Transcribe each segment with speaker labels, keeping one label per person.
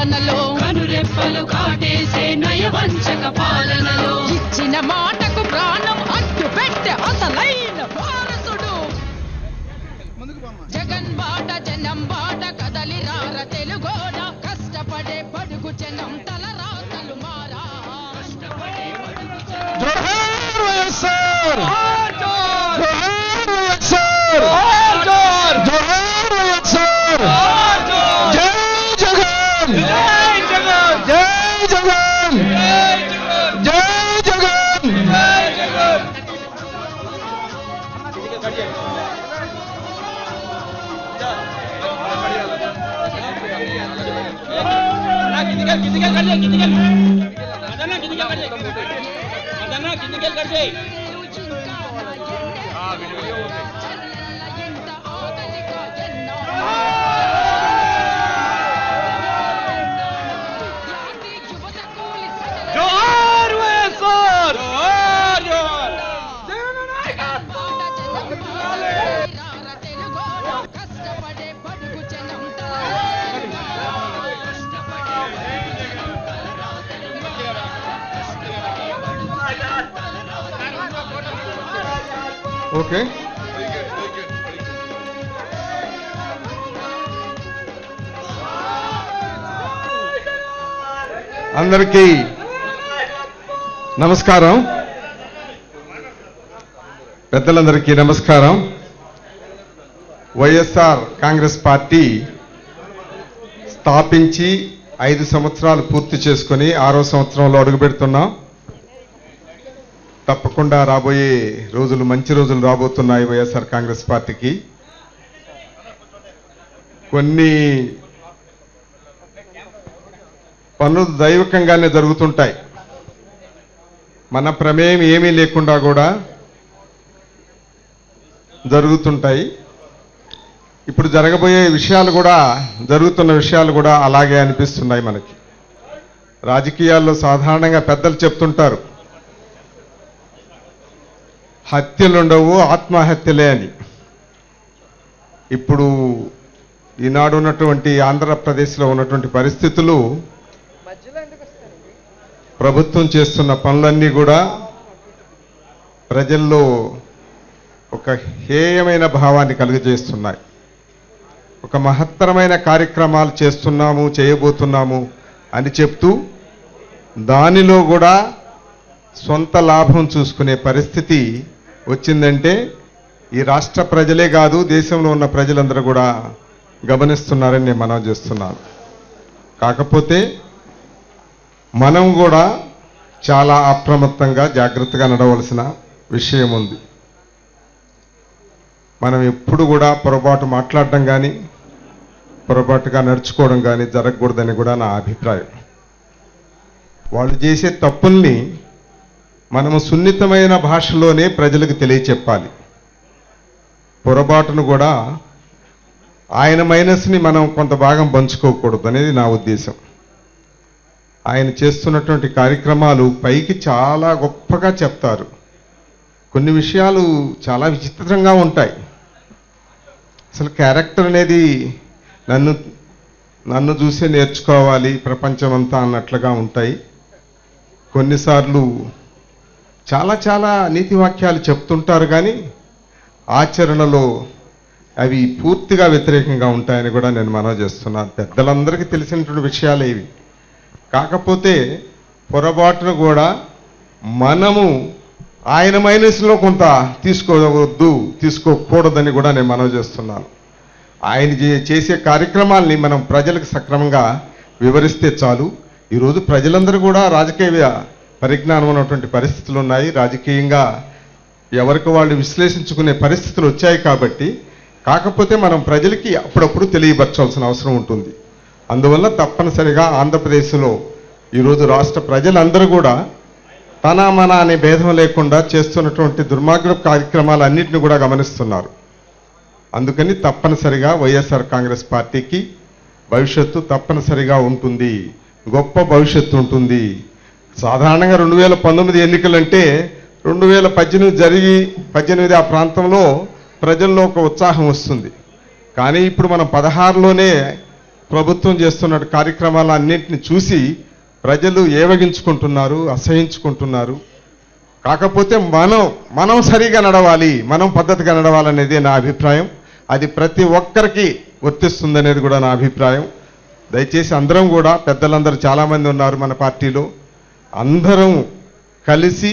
Speaker 1: పాలనలో
Speaker 2: కనురెప్పలు కాటేసే నయవంచక పాలనలో
Speaker 1: ఇచ్చిన మాటకు ప్రాణం అడ్డు పెట్టే అసలైన వారసుడు జగన్ బాట జనం బాట కదలి రార తెలుగోడ కష్టపడే బడుగు జనం తల రాతలు మారా కష్టపడే బడుగు
Speaker 3: జోహార్ వైఎస్ఆర్ జోహార్ వైఎస్ఆర్ జై జగన్ జై జగన్ జై జగన్ జోహార్ వైఎస్ఆర్ జోహార్ జోహార్
Speaker 1: కష్టపడే బడుగు జనం
Speaker 3: ఓకే అందరికీ నమస్కారం. పెద్దలందరికీ నమస్కారం. వైఎస్ఆర్ కాంగ్రెస్ పార్టీ స్థాపించి 5 సంవత్సరాలు పూర్తి చేసుకుని 6వ సంవత్సరంలో అడుగుపెడుతున్నాం. తప్పకుండా రాబోయే రోజులు మంచి రోజులు రాబోతున్నాయి వైఎస్ఆర్ కాంగ్రెస్ పార్టీకి. కొన్ని పనులు దైవికంగానే జరుగుతుంటాయి. మన ప్రమేయం ఏమీ లేకుండా కూడా జరుగుతుంటాయి. ఇప్పుడు జరగబోయే విషయాలు కూడా జరుగుతున్న విషయాలు కూడా అలాగే అనిపిస్తున్నాయి మనకి. రాజకీయాల్లో సాధారణంగా పెద్దలు చెప్తుంటారు, హత్యలుండవు ఆత్మహత్యలే అని. ఇప్పుడు ఈనాడు ఉన్నటువంటి ఆంధ్రప్రదేశ్లో ఉన్నటువంటి పరిస్థితులు, ప్రభుత్వం చేస్తున్న పనులన్నీ కూడా ప్రజల్లో ఒక హేయమైన భావాన్ని కలుగజేస్తున్నాయి. ఒక మహత్తరమైన కార్యక్రమాలు చేస్తున్నాము, చేయబోతున్నాము అని చెప్తూ దానిలో కూడా సొంత లాభం చూసుకునే పరిస్థితి వచ్చిందంటే ఈ రాష్ట్ర ప్రజలే కాదు, దేశంలో ఉన్న ప్రజలందరూ కూడా గమనిస్తున్నారని నేను మనవి చేస్తున్నాను. కాకపోతే మనం కూడా చాలా అప్రమత్తంగా జాగ్రత్తగా నడవలసిన విషయం ఉంది. మనం ఎప్పుడు కూడా పొరపాటు మాట్లాడడం కానీ పొరపాటుగా నడుచుకోవడం కానీ జరగకూడదని కూడా నా అభిప్రాయం. వాళ్ళు చేసే తప్పుల్ని మనము సున్నితమైన భాషలోనే ప్రజలకు తెలియచెప్పాలి. పొరపాటును కూడా ఆయన మైనస్ని మనం కొంత భాగం పంచుకోకూడదు అనేది నా ఉద్దేశం. ఆయన చేస్తున్నటువంటి కార్యక్రమాలు పైకి చాలా గొప్పగా చెప్తారు, కొన్ని విషయాలు చాలా విచిత్రంగా ఉంటాయి. అసలు క్యారెక్టర్ అనేది నన్ను చూసే నేర్చుకోవాలి ప్రపంచమంతా అన్నట్లుగా ఉంటాయి. కొన్నిసార్లు చాలా చాలా నీతి వాక్యాలు చెప్తుంటారు, కానీ ఆచరణలో అవి పూర్తిగా వ్యతిరేకంగా ఉంటాయని కూడా నేను మనవి చేస్తున్నాను. పెద్దలందరికీ తెలిసినటువంటి విషయాలు ఇవి. కాకపోతే పొరపాటును కూడా మనము ఆయన మైనస్లో కొంత తీసుకోకూడదని కూడా నేను మనవి చేస్తున్నాను. ఆయన చేసే కార్యక్రమాల్ని మనం ప్రజలకు సక్రమంగా వివరిస్తే చాలు. ఈరోజు ప్రజలందరూ కూడా రాజకీయ పరిజ్ఞానం ఉన్నటువంటి పరిస్థితులు ఉన్నాయి. రాజకీయంగా ఎవరికి వాళ్ళు విశ్లేషించుకునే పరిస్థితులు వచ్చాయి కాబట్టి, కాకపోతే మనం ప్రజలకి అప్పుడప్పుడు తెలియపరచాల్సిన అవసరం ఉంటుంది. అందువల్ల తప్పనిసరిగా ఆంధ్రప్రదేశ్లో ఈరోజు రాష్ట్ర ప్రజలందరూ కూడా తన మన అనే భేదం లేకుండా చేస్తున్నటువంటి దుర్మార్గ కార్యక్రమాలన్నింటినీ కూడా గమనిస్తున్నారు. అందుకని తప్పనిసరిగా వైఎస్ఆర్ కాంగ్రెస్ పార్టీకి భవిష్యత్తు తప్పనిసరిగా ఉంటుంది, గొప్ప భవిష్యత్తు ఉంటుంది. సాధారణంగా 2019 ఎన్నికలంటే 2018 జరిగి 18 ఆ ప్రాంతంలో ప్రజల్లో ఒక ఉత్సాహం వస్తుంది. కానీ ఇప్పుడు మనం 16లోనే ప్రభుత్వం చేస్తున్న కార్యక్రమాలన్నింటిని చూసి ప్రజలు ఏవగించుకుంటున్నారు, అసహించుకుంటున్నారు. కాకపోతే మనం సరిగా నడవాలి, మనం పద్ధతిగా నడవాలనేదే నా అభిప్రాయం. అది ప్రతి ఒక్కరికి వర్తిస్తుందనేది కూడా నా అభిప్రాయం. దయచేసి అందరం కూడా, పెద్దలందరూ చాలామంది ఉన్నారు మన పార్టీలో, అందరం కలిసి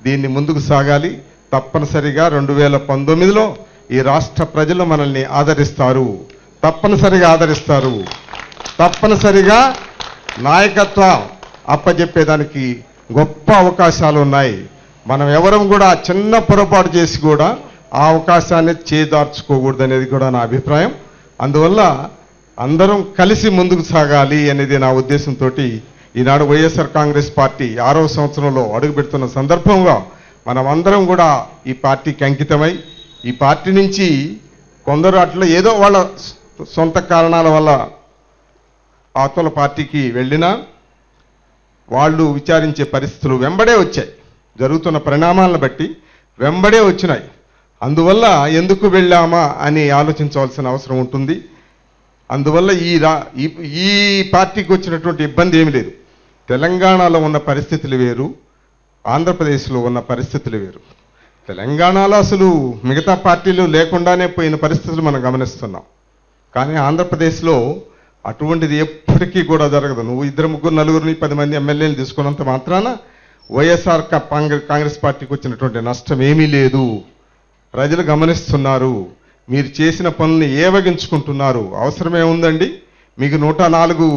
Speaker 3: దీన్ని ముందుకు సాగాలి. తప్పనిసరిగా 2019లో ఈ రాష్ట్ర ప్రజలు మనల్ని ఆదరిస్తారు, తప్పనిసరిగా ఆదరిస్తారు. తప్పనిసరిగా నాయకత్వం అప్పచెప్పేదానికి గొప్ప అవకాశాలు ఉన్నాయి. మనం ఎవరం కూడా చిన్న పొరపాటు చేసి కూడా ఆ అవకాశాన్ని చేదార్చుకోకూడదు అనేది కూడా నా అభిప్రాయం. అందువల్ల అందరం కలిసి ముందుకు సాగాలి అనేది నా ఉద్దేశంతో ఈనాడు వైఎస్ఆర్ కాంగ్రెస్ పార్టీ 6వ సంవత్సరంలో అడుగుపెడుతున్న సందర్భంగా మనం అందరం కూడా ఈ పార్టీకి అంకితమై, ఈ పార్టీ నుంచి కొందరు అట్లా ఏదో వాళ్ళ సొంత కారణాల వల్ల అవతల పార్టీకి వెళ్ళినా వాళ్ళు విచారించే పరిస్థితులు వెంబడే వచ్చాయి. జరుగుతున్న పరిణామాలను బట్టి వెంబడే వచ్చినాయి. అందువల్ల ఎందుకు వెళ్ళామా అని ఆలోచించవలసిన అవసరం ఉంటుంది. అందువల్ల ఈ పార్టీకి వచ్చినటువంటి ఇబ్బంది ఏమి లేదు. తెలంగాణలో ఉన్న పరిస్థితులు వేరు, ఆంధ్రప్రదేశ్లో ఉన్న పరిస్థితులు వేరు. తెలంగాణలో అసలు మిగతా పార్టీలు లేకుండానే పోయిన పరిస్థితులు మనం గమనిస్తున్నాం. కానీ ఆంధ్రప్రదేశ్లో అటువంటిది ఎప్పటికీ కూడా జరగదు. నువ్వు 2, 3, 4, 10 మంది ఎమ్మెల్యేలు తీసుకున్నంత మాత్రాన వైఎస్ఆర్ కాంగ్రెస్ పార్టీకి వచ్చినటువంటి నష్టం ఏమీ లేదు. ప్రజలు గమనిస్తున్నారు, మీరు చేసిన పనుల్ని ఏవగించుకుంటున్నారు. అవసరమే ఉందండి. మీకు 104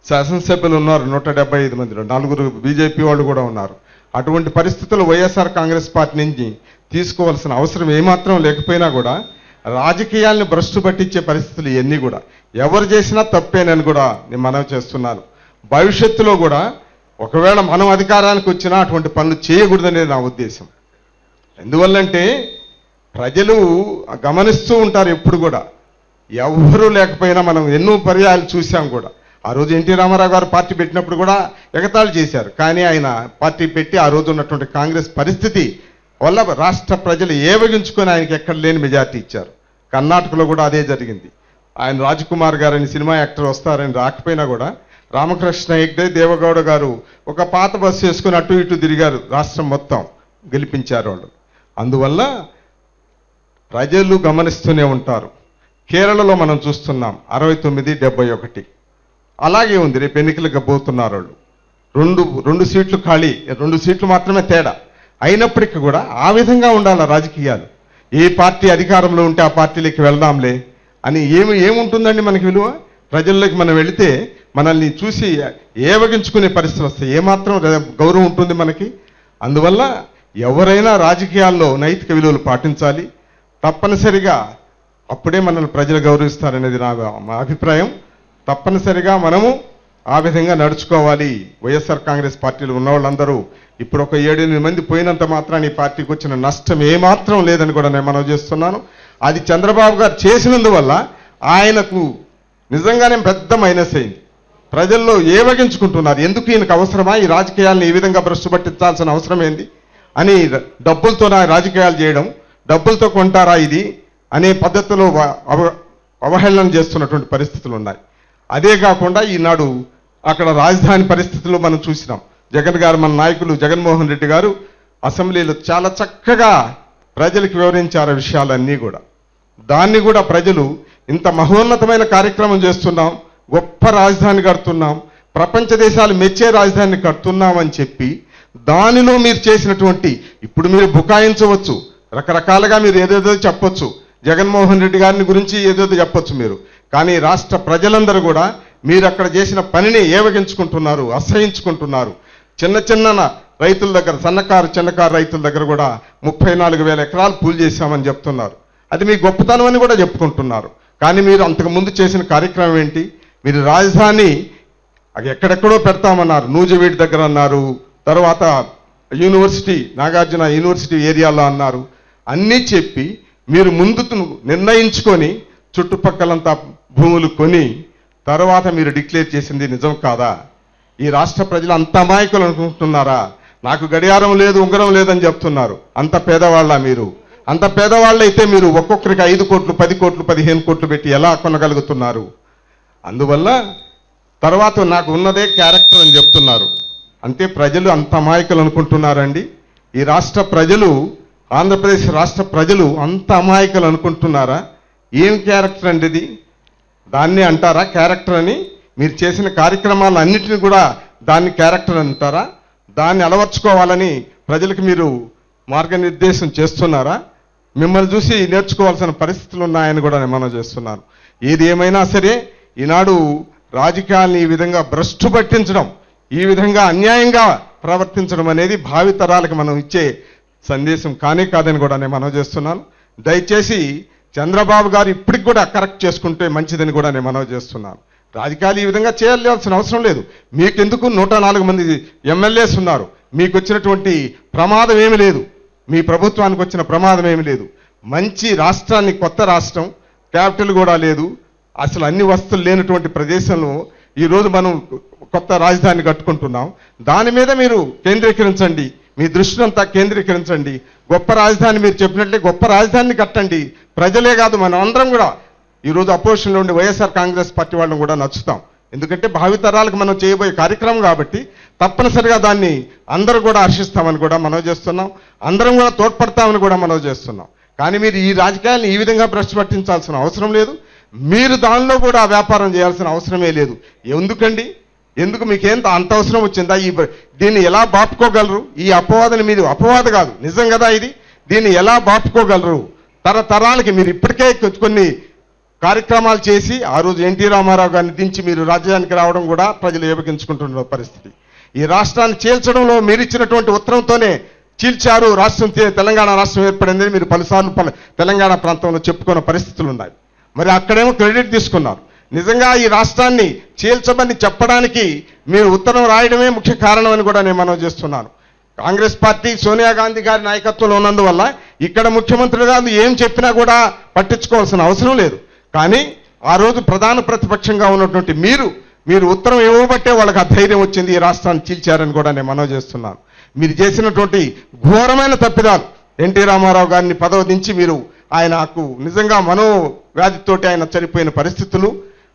Speaker 3: శాసనసభ్యులు ఉన్నారు, 175 మందిలో 4 బీజేపీ వాళ్ళు కూడా ఉన్నారు. అటువంటి పరిస్థితుల్లో వైఎస్ఆర్ కాంగ్రెస్ పార్టీ నుంచి తీసుకోవాల్సిన అవసరం ఏమాత్రం లేకపోయినా కూడా రాజకీయాలను భ్రష్టు పట్టించే పరిస్థితులు ఇవన్నీ కూడా ఎవరు చేసినా తప్పేనని కూడా నేను మనవి చేస్తున్నాను. భవిష్యత్తులో కూడా ఒకవేళ మనం అధికారానికి వచ్చినా అటువంటి పనులు చేయకూడదనేది నా ఉద్దేశం. ఎందువల్లంటే ప్రజలు గమనిస్తూ ఉంటారు ఎప్పుడు కూడా. ఎవరూ లేకపోయినా మనం ఎన్నో పర్యాయాలు చూసాం కూడా. ఆ రోజు ఎన్టీ రామారావు గారు పార్టీ పెట్టినప్పుడు కూడా ఎగతాళి చేశారు. కానీ ఆయన పార్టీ పెట్టి ఆ రోజు ఉన్నటువంటి కాంగ్రెస్ పరిస్థితి వల్ల రాష్ట్ర ప్రజలు ఏవగించుకొని ఆయనకి ఎక్కడ లేని మెజార్టీ ఇచ్చారు. కర్ణాటకలో కూడా అదే జరిగింది. ఆయన రాజ్కుమార్ గారు అని సినిమా యాక్టర్ వస్తారని రాకపోయినా కూడా రామకృష్ణ హెగ్డే, దేవగౌడ గారు ఒక పాత బస్సు వేసుకుని అటు ఇటు తిరిగారు, రాష్ట్రం మొత్తం గెలిపించారు వాళ్ళు. అందువల్ల ప్రజలు గమనిస్తూనే ఉంటారు. కేరళలో మనం చూస్తున్నాం 69-71 అలాగే ఉంది. రేపు ఎన్నికలకు పోతున్నారు వాళ్ళు. రెండు సీట్లు ఖాళీ, 2 సీట్లు మాత్రమే తేడా. అయినప్పటికీ కూడా ఆ విధంగా ఉండాలి రాజకీయాలు. ఏ పార్టీ అధికారంలో ఉంటే ఆ పార్టీలోకి వెళ్దాంలే అని ఏముంటుందండి మనకి విలువ? ప్రజల్లోకి మనం వెళితే మనల్ని చూసి ఏవగించుకునే పరిస్థితులు వస్తాయి. ఏమాత్రం గౌరవం ఉంటుంది మనకి? అందువల్ల ఎవరైనా రాజకీయాల్లో నైతిక విలువలు పాటించాలి. తప్పనిసరిగా అప్పుడే మనల్ని ప్రజలు గౌరవిస్తారనేది నా అభిప్రాయం. తప్పనిసరిగా మనము ఆ విధంగా నడుచుకోవాలి. వైఎస్ఆర్ కాంగ్రెస్ పార్టీలో ఉన్న వాళ్ళందరూ ఇప్పుడు ఒక 7-8 మంది పోయినంత మాత్రాన్ని ఈ పార్టీకి వచ్చిన నష్టం ఏమాత్రం లేదని కూడా నేను మనవి చేస్తున్నాను. అది చంద్రబాబు గారు చేసినందువల్ల ఆయనకు నిజంగానే పెద్ద మైనస్ అయింది. ప్రజల్లో ఏవగించుకుంటున్నారు. ఎందుకు ఈయనకు అవసరమా ఈ రాజకీయాలను ఈ విధంగా భ్రష్టు పట్టించాల్సిన అవసరం ఏంది అని డబ్బులతో రాజకీయాలు చేయడం, డబ్బులతో కొంటారా ఇది అనే పద్ధతిలో అవహేళన చేస్తున్నటువంటి పరిస్థితులు ఉన్నాయి. అదే కాకుండా ఈనాడు అక్కడ రాజధాని పరిస్థితుల్లో మనం చూసినాం. జగన్ గారు, మన నాయకులు జగన్మోహన్ రెడ్డి గారు అసెంబ్లీలో చాలా చక్కగా ప్రజలకు వివరించారు విషయాలన్నీ కూడా. దాన్ని కూడా ప్రజలు ఇంత మహోన్నతమైన కార్యక్రమం చేస్తున్నాం, గొప్ప రాజధాని కడుతున్నాం, ప్రపంచ దేశాలు మెచ్చే రాజధానిని కడుతున్నామని చెప్పి దానిలో మీరు చేసినటువంటి, ఇప్పుడు మీరు బుకాయించవచ్చు, రకరకాలుగా మీరు ఏదేదో చెప్పొచ్చు, జగన్మోహన్ రెడ్డి గారిని గురించి ఏదేదో చెప్పొచ్చు మీరు. కానీ రాష్ట్ర ప్రజలందరూ కూడా మీరు అక్కడ చేసిన పనిని ఏవగించుకుంటున్నారు, అసహించుకుంటున్నారు. చిన్న రైతుల దగ్గర, చిన్నకారు రైతుల దగ్గర కూడా 34,000 ఎకరాలు పూలు చేశామని చెప్తున్నారు. అది మీ గొప్పతనం అని కూడా చెప్పుకుంటున్నారు. కానీ మీరు అంతకుముందు చేసిన కార్యక్రమం ఏంటి? మీరు రాజధాని ఎక్కడెక్కడో పెడతామన్నారు. నూజివీడు దగ్గర అన్నారు, తర్వాత యూనివర్సిటీ, నాగార్జున యూనివర్సిటీ ఏరియాలో అన్నారు. అన్నీ చెప్పి మీరు ముందు నిర్ణయించుకొని చుట్టుపక్కలంతా భూములు కొని తర్వాత మీరు డిక్లేర్ చేసింది నిజం కాదా? ఈ రాష్ట్ర ప్రజలు అంత అమాయకులు అనుకుంటున్నారా? నాకు గడియారం లేదు, ఉంగరం లేదని చెప్తున్నారు. అంత పేదవాళ్ళ మీరు? అంత పేదవాళ్ళైతే మీరు ఒక్కొక్కరికి 5 కోట్లు, 10 కోట్లు, 15 కోట్లు పెట్టి ఎలా కొనగలుగుతున్నారు? అందువల్ల తర్వాత నాకు ఉన్నదే క్యారెక్టర్ అని చెప్తున్నారు. అంటే ప్రజలు అంత అమాయకులు అనుకుంటున్నారండి? ఈ రాష్ట్ర ప్రజలు, ఆంధ్రప్రదేశ్ రాష్ట్ర ప్రజలు అంత అమాయకులు అనుకుంటున్నారా? ఏం క్యారెక్టర్ అండి ఇది? దాన్ని అంటారా క్యారెక్టర్ అని? మీరు చేసిన కార్యక్రమాలన్నింటినీ కూడా దాన్ని క్యారెక్టర్ అంటారా? దాన్ని అలవర్చుకోవాలని ప్రజలకు మీరు మార్గనిర్దేశం చేస్తున్నారా? మిమ్మల్ని చూసి నేర్చుకోవాల్సిన పరిస్థితులు ఉన్నాయని కూడా నేను మనం చేస్తున్నాను. ఏది ఏమైనా సరే ఈనాడు రాజకీయాలను ఈ విధంగా భ్రష్టు పట్టించడం, ఈ విధంగా అన్యాయంగా ప్రవర్తించడం అనేది భావితరాలకు మనం ఇచ్చే సందేశం కానే కాదని కూడా నేను మనం చేస్తున్నాను. దయచేసి చంద్రబాబు గారు ఇప్పటికి కూడా కరెక్ట్ చేసుకుంటే మంచిదని కూడా నేను మనవి చేస్తున్నాను. రాజకీయాలు ఈ విధంగా చేయాల్సిన అవసరం లేదు. మీకెందుకు 104 మంది ఎమ్మెల్యేస్ ఉన్నారు. మీకు వచ్చినటువంటి ప్రమాదం ఏమి లేదు. మీ ప్రభుత్వానికి వచ్చిన ప్రమాదం ఏమి లేదు. మంచి రాష్ట్రాన్ని, కొత్త రాష్ట్రం, క్యాపిటల్ కూడా లేదు, అసలు అన్ని వస్తువులు లేనటువంటి ప్రదేశంలో ఈరోజు మనం కొత్త రాజధాని కట్టుకుంటున్నాం. దాని మీద మీరు కేంద్రీకరించండి, మీ దృష్టిని అంతా కేంద్రీకరించండి. గొప్ప రాజధాని మీరు చెప్పినట్లే గొప్ప రాజధానిని కట్టండి. ప్రజలే కాదు, మనం అందరం కూడా ఈరోజు అపోజిషన్లో ఉండే వైఎస్ఆర్ కాంగ్రెస్ పార్టీ వాళ్ళని కూడా నచ్చుతాం. ఎందుకంటే భావితరాలకు మనం చేయబోయే కార్యక్రమం కాబట్టి తప్పనిసరిగా దాన్ని అందరూ కూడా హర్షిస్తామని కూడా మనవి చేస్తున్నాం. అందరం కూడా తోడ్పడతామని కూడా మనవి చేస్తున్నాం. కానీ మీరు ఈ రాజకీయాలను ఈ విధంగా భ్రష్టు పట్టించాల్సిన అవసరం లేదు. మీరు దానిలో కూడా వ్యాపారం చేయాల్సిన అవసరమే లేదు. ఎందుకండి? ఎందుకు మీకేం అంత అవసరం వచ్చిందా? దీన్ని ఎలా బాపుకోగలరు? ఈ అపవాదని మీరు, అపవాదు కాదు నిజం కదా ఇది, దీన్ని ఎలా బాపుకోగలరు? తరతరాలకి మీరు ఇప్పటికే కొన్ని కార్యక్రమాలు చేసి ఆ రోజు ఎన్టీ రామారావు గారిని దించి మీరు రాజ్యానికి రావడం కూడా ప్రజలు ఏవగించుకుంటున్న పరిస్థితి. ఈ రాష్ట్రాన్ని చీల్చడంలో మీరు ఇచ్చినటువంటి ఉత్తరంతోనే చీల్చారు. రాష్ట్రం, తెలంగాణ రాష్ట్రం ఏర్పడింది మీరు పలుసార్లు తెలంగాణ ప్రాంతంలో చెప్పుకున్న పరిస్థితులు ఉన్నాయి. మరి అక్కడేమో క్రెడిట్ తీసుకున్నారు. నిజంగా ఈ రాష్ట్రాన్ని చీల్చమని చెప్పడానికి మీరు ఉత్తరం రాయడమే ముఖ్య కారణం అని కూడా నేను మనవి చేస్తున్నాను. కాంగ్రెస్ పార్టీ సోనియా గాంధీ గారి నాయకత్వంలో ఉన్నందువల్ల ఇక్కడ ముఖ్యమంత్రి గారు ఏం చెప్పినా కూడా పట్టించుకోవాల్సిన అవసరం లేదు. కానీ ఆ రోజు ప్రధాన ప్రతిపక్షంగా ఉన్నటువంటి మీరు ఉత్తరం ఇవ్వబట్టే వాళ్ళకి ఆ ధైర్యం వచ్చింది, ఈ రాష్ట్రాన్ని చీల్చారని కూడా నేను మనవి చేస్తున్నాను. మీరు చేసినటువంటి ఘోరమైన తప్పిదాలు, ఎన్టీ రామారావు గారిని పదవి దించి మీరు, ఆయనకు నిజంగా మనోవ్యాధితోటి ఆయన చనిపోయిన పరిస్థితులు,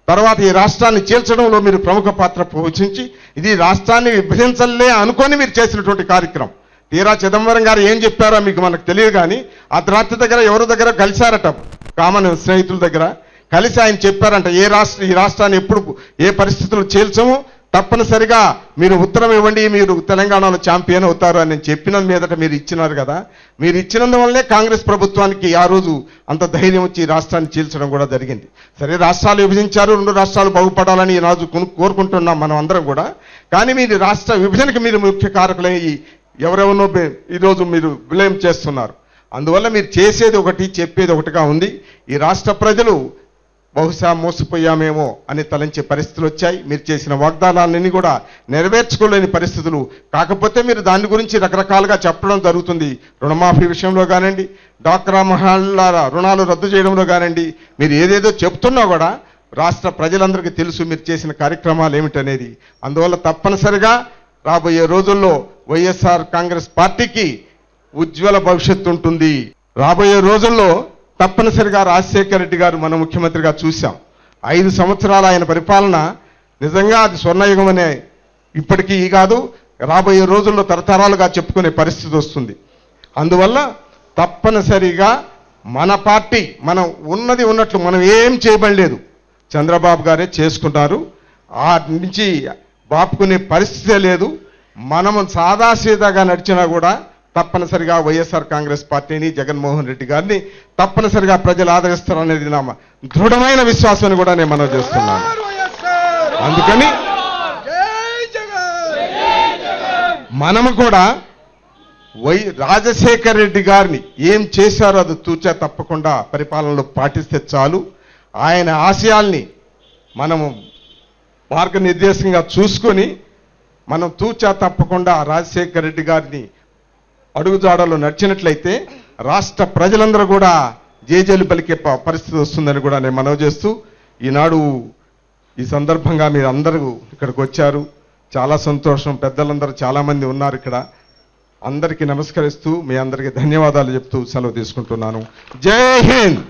Speaker 3: తర్వాత ఈ రాష్ట్రాన్ని చీల్చడంలో మీరు ప్రముఖ పాత్ర పోషించి ఇది రాష్ట్రాన్ని విభజించలే అనుకొని మీరు చేసినటువంటి కార్యక్రమం. తీరా చిదంబరం గారు ఏం చెప్పారో మనకు తెలియదు. కానీ అర్ధరాత్రి దగ్గర ఎవరి దగ్గర కలిశారట, కామన్ స్నేహితుల దగ్గర కలిసి ఆయన చెప్పారంట, ఈ రాష్ట్రాన్ని ఎప్పుడు ఏ పరిస్థితులు చీల్చము, తప్పనిసరిగా మీరు ఉత్తరం ఇవ్వండి, మీరు తెలంగాణలో ఛాంపియన్ అవుతారు అని చెప్పిన మీదట మీరు ఇచ్చినారు కదా. మీరు ఇచ్చినందువల్లే కాంగ్రెస్ ప్రభుత్వానికి ఆ రోజు అంత ధైర్యం వచ్చి ఈ రాష్ట్రాన్ని చీల్చడం కూడా జరిగింది. సరే, రాష్ట్రాలు విభజించారు, 2 రాష్ట్రాలు బాగుపడాలని ఈ రోజు కోరుకుంటున్నాం మనం అందరం కూడా. కానీ మీరు రాష్ట్ర విభజనకి మీరు ముఖ్య కారకులై ఎవరెవరినో ఈరోజు మీరు బ్లేమ్ చేస్తున్నారు. అందువల్ల మీరు చేసేది ఒకటి, చెప్పేది ఒకటిగా ఉంది. ఈ రాష్ట్ర ప్రజలు బహుశా మోసపోయామేమో అని తలంచే పరిస్థితులు వచ్చాయి. మీరు చేసిన వాగ్దానాలన్నీ కూడా నెరవేర్చుకోలేని పరిస్థితులు. కాకపోతే మీరు దాని గురించి రకరకాలుగా చెప్పడం జరుగుతుంది. రుణమాఫీ విషయంలో కానివ్వండి, డ్వాక్రా మహిళల రుణాలు రద్దు చేయడంలో కానివ్వండి, మీరు ఏదేదో చెప్తున్నా కూడా రాష్ట్ర ప్రజలందరికీ తెలుసు మీరు చేసిన కార్యక్రమాలు ఏమిటనేది. అందువల్ల తప్పనిసరిగా రాబోయే రోజుల్లో వైఎస్ఆర్ కాంగ్రెస్ పార్టీకి ఉజ్వల భవిష్యత్తు ఉంటుంది. రాబోయే రోజుల్లో తప్పనిసరిగా రాజశేఖర రెడ్డి గారు మన ముఖ్యమంత్రిగా చూశాం. 5 సంవత్సరాల ఆయన పరిపాలన నిజంగా అది స్వర్ణయుగం అనే ఇప్పటికీ కాదు, రాబోయే రోజుల్లో తరతరాలుగా చెప్పుకునే పరిస్థితి వస్తుంది. అందువల్ల తప్పనిసరిగా మన పార్టీ, మనం ఉన్నది ఉన్నట్లు మనం ఏం చేయబడలేదు, చంద్రబాబు గారే చేసుకుంటారు. ఆ నుంచి బాపుకునే పరిస్థితే లేదు. మనము సాదాసీదాగా నడిచినా కూడా తప్పనిసరిగా వైఎస్ఆర్ కాంగ్రెస్ పార్టీని, జగన్మోహన్ రెడ్డి గారిని తప్పనిసరిగా ప్రజలు ఆదరిస్తారనేది నా దృఢమైన విశ్వాసం కూడా నేను మనవి చేస్తున్నాను. అందుకని మనము కూడా రాజశేఖర్ రెడ్డి గారిని ఏం చేశారో అది తూచా తప్పకుండా పరిపాలనలో పాటిస్తే చాలు. ఆయన ఆశయాల్ని మనము మార్గనిర్దేశంగా చూసుకొని మనం తూచా తప్పకుండా రాజశేఖర్ రెడ్డి గారిని అడుగుజాడలో నడిచినట్లయితే రాష్ట్ర ప్రజలందరూ కూడా జేజేలు పలికే పరిస్థితి వస్తుందని కూడా నేను మనవి చేస్తూ, ఈనాడు ఈ సందర్భంగా మీరు అందరూ ఇక్కడికి వచ్చారు, చాలా సంతోషం. పెద్దలందరూ చాలామంది ఉన్నారు ఇక్కడ. అందరికీ నమస్కరిస్తూ మీ అందరికీ ధన్యవాదాలు చెప్తూ సెలవు తీసుకుంటున్నాను. జై హింద్.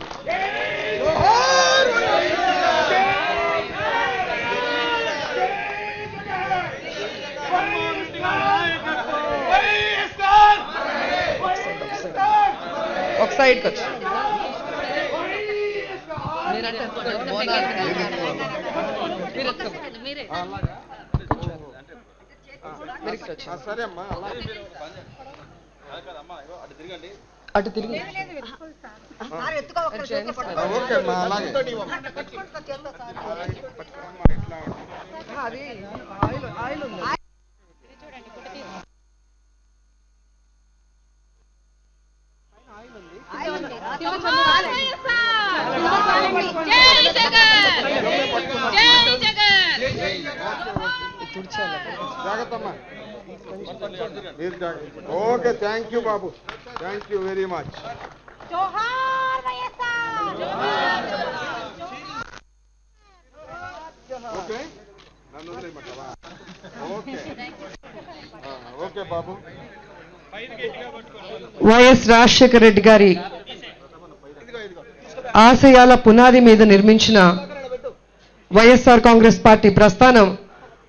Speaker 4: సైడ్కి వచ్చి
Speaker 3: సరే అమ్మా
Speaker 4: అటు తిరిగి
Speaker 3: ఓకే అమ్మా అలాగే
Speaker 4: అది ఆయిల్ ఉంది
Speaker 3: జాగ్రత్తమ్మా ఓకే థ్యాంక్ యూ బాబు thank you very much okay నన్ను వదిలేయమంటావా ఓకే ఓకే బాబు
Speaker 4: వైఎస్ రాజశేఖర రెడ్డి గారి ఆశయాల పునాది మీద నిర్మించిన వైఎస్ఆర్ కాంగ్రెస్ పార్టీ ప్రస్థానం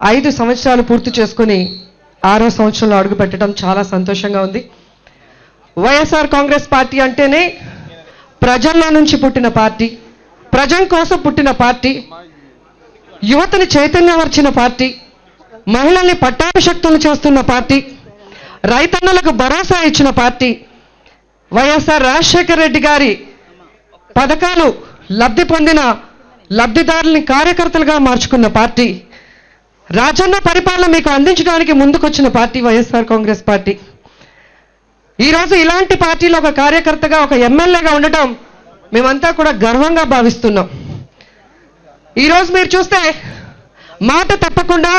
Speaker 4: 5 సంవత్సరాలు పూర్తి చేసుకుని 6వ సంవత్సరంలో అడుగుపెట్టడం చాలా సంతోషంగా ఉంది. వైఎస్ఆర్ కాంగ్రెస్ పార్టీ అంటేనే ప్రజల్లో నుంచి పుట్టిన పార్టీ, ప్రజల కోసం పుట్టిన పార్టీ, యువతని చైతన్యపరిచిన పార్టీ, మహిళల్ని పట్టాభిషక్తులు చేస్తున్న పార్టీ, రైతన్నలకు భరోసా ఇచ్చిన పార్టీ, వైఎస్ఆర్ రాజశేఖర రెడ్డి గారి పథకాలు లబ్ధి పొందిన లబ్ధిదారుల్ని కార్యకర్తలుగా మార్చుకున్న పార్టీ, రాజన్న పరిపాలన మీకు అందించడానికి ముందుకొచ్చిన పార్టీ వైఎస్ఆర్ కాంగ్రెస్ పార్టీ. ఈరోజు ఇలాంటి పార్టీలో ఒక కార్యకర్తగా, ఒక ఎమ్మెల్యేగా ఉండటం మేమంతా కూడా గర్వంగా భావిస్తున్నాం. ఈరోజు మీరు చూస్తే మాట తప్పకుండా,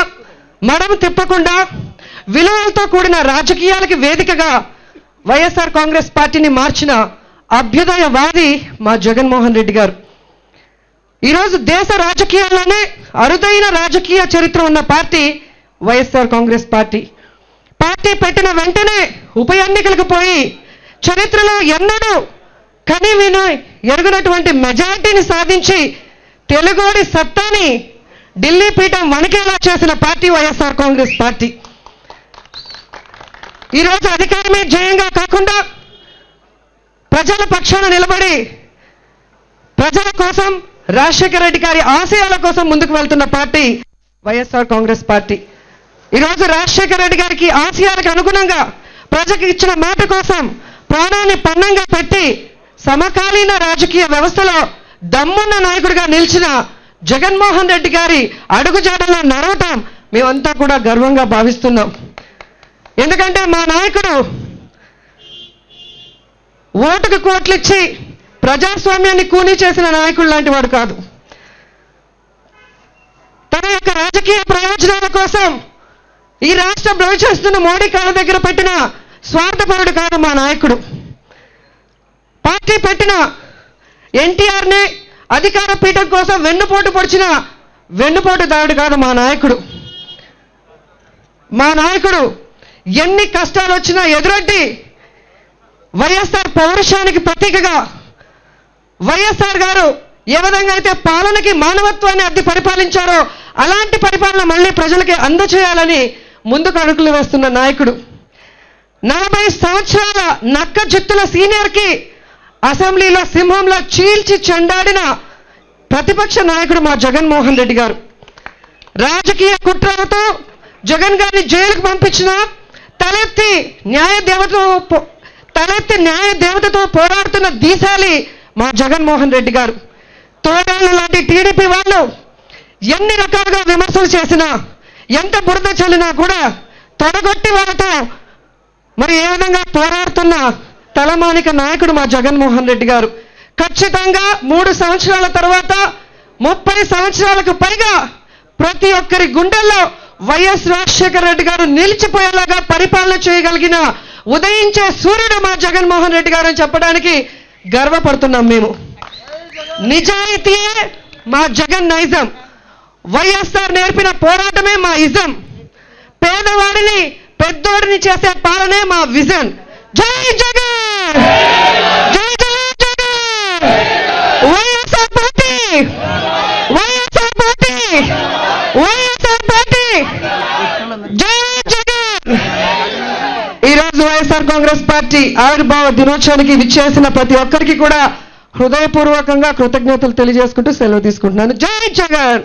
Speaker 4: మడమ తిప్పకుండా, విలువలతో కూడిన రాజకీయాలకి వేదికగా వైఎస్ఆర్ కాంగ్రెస్ పార్టీని మార్చిన అభ్యుదయవాది మా జగన్మోహన్ రెడ్డి గారు. ఈరోజు దేశ రాజకీయాల్లోనే అరుదైన రాజకీయ చరిత్ర ఉన్న party YSR Congress party. Party పెట్టిన వెంటనే ఉప ఎన్నికలకు పోయి చరిత్రలో ఎన్నడూ కని విని ఎరుగనటువంటి మెజారిటీని సాధించి తెలుగోడి సత్తాని ఢిల్లీ పీఠం వణికేలా చేసిన పార్టీ వైఎస్ఆర్ కాంగ్రెస్ పార్టీ. ఈరోజు అధికారమే జయంగా కాకుండా ప్రజల పక్షాన నిలబడి ప్రజల కోసం, రాజశేఖర రెడ్డి గారి ఆశయాల కోసం ముందుకు వెళ్తున్న పార్టీ వైఎస్ఆర్ కాంగ్రెస్ పార్టీ. ఈరోజు రాజశేఖర రెడ్డి గారికి ఆశయాలకు అనుగుణంగా ప్రజలకు ఇచ్చిన మాట కోసం ప్రాణాన్ని పణంగా పెట్టి సమకాలీన రాజకీయ వ్యవస్థలో దమ్మున్న నాయకుడిగా నిలిచిన జగన్మోహన్ రెడ్డి గారి అడుగుజాడల్లో నడవటం మేమంతా కూడా గర్వంగా భావిస్తున్నాం. ఎందుకంటే మా నాయకుడు ఓటుకు కోట్లు ఇచ్చి ప్రజాస్వామ్యాన్ని కూనీ చేసిన నాయకుడు లాంటి వాడు కాదు. తన యొక్క రాజకీయ ప్రయోజనాల కోసం ఈ రాష్ట్రం ప్రవేశిస్తున్న మోడీ కాళ్ళ దగ్గర పెట్టిన స్వార్థపరుడు కాదు మా నాయకుడు. పార్టీ పెట్టిన ఎన్టీఆర్ని అధికార పీఠం కోసం వెన్నుపోటు పొడిచిన వెన్నుపోటుదారుడు కాదు మా నాయకుడు. మా నాయకుడు ఎన్ని కష్టాలు వచ్చినా ఎదురొడ్డి వైఎస్ఆర్ పౌరుషానికి ప్రతీకగా వైఎస్ఆర్ గారు ఏ విధంగా అయితే పాలనకి మానవత్వాన్ని అద్దె పరిపాలించారో అలాంటి పరిపాలన మళ్ళీ ప్రజలకి అందచేయాలని ముందుకు అడుగులు వేస్తున్న నాయకుడు. 40 సంవత్సరాల నక్క జిత్తుల సీనియర్కి అసెంబ్లీలో సింహంలో చీల్చి చెండాడిన ప్రతిపక్ష నాయకుడు మా జగన్మోహన్ రెడ్డి గారు. రాజకీయ కుట్రలతో జగన్ గారిని జైలుకు పంపించిన తలెత్తి న్యాయ దేవతతో పోరాడుతున్న దీశాలి మా జగన్మోహన్ రెడ్డి గారు. తోడేళ్ల లాంటి టీడీపీ వాళ్ళు ఎన్ని రకాలుగా విమర్శలు చేసినా, ఎంత బురద చల్లినా కూడా తొడగొట్టి వాళ్ళతో మరి ఏ విధంగా పోరాడుతున్న తలమానిక నాయకుడు మా జగన్మోహన్ రెడ్డి గారు. ఖచ్చితంగా 3 సంవత్సరాల తర్వాత 30 సంవత్సరాలకు పైగా ప్రతి ఒక్కరి గుండెల్లో వైఎస్ రాజశేఖర రెడ్డి గారు నిలిచిపోయేలాగా పరిపాలన చేయగలిగిన ఉదయించే సూర్యుడు మా జగన్మోహన్ రెడ్డి గారు అని చెప్పడానికి గర్వపడుతున్నాం మేము. నిజాయితీయే మా జగన్ నైజం. వైఎస్ఆర్ నేర్పిన పోరాటమే మా ఇజం. పేదవాడిని పెద్దోడిని చేసే పాలనే మా విజన్. జై జగన్, జై జై Jagan, YSR party, YSR party, YSR party, జై జగన్. ఈరోజు వైఎస్ఆర్ కాంగ్రెస్ పార్టీ ఆవిర్భావ దినోత్సవానికి విచ్చేసిన ప్రతి ఒక్కరికి కూడా హృదయపూర్వకంగా కృతజ్ఞతలు తెలియజేసుకుంటూ సెలవు తీసుకుంటున్నాను. జై జగన్.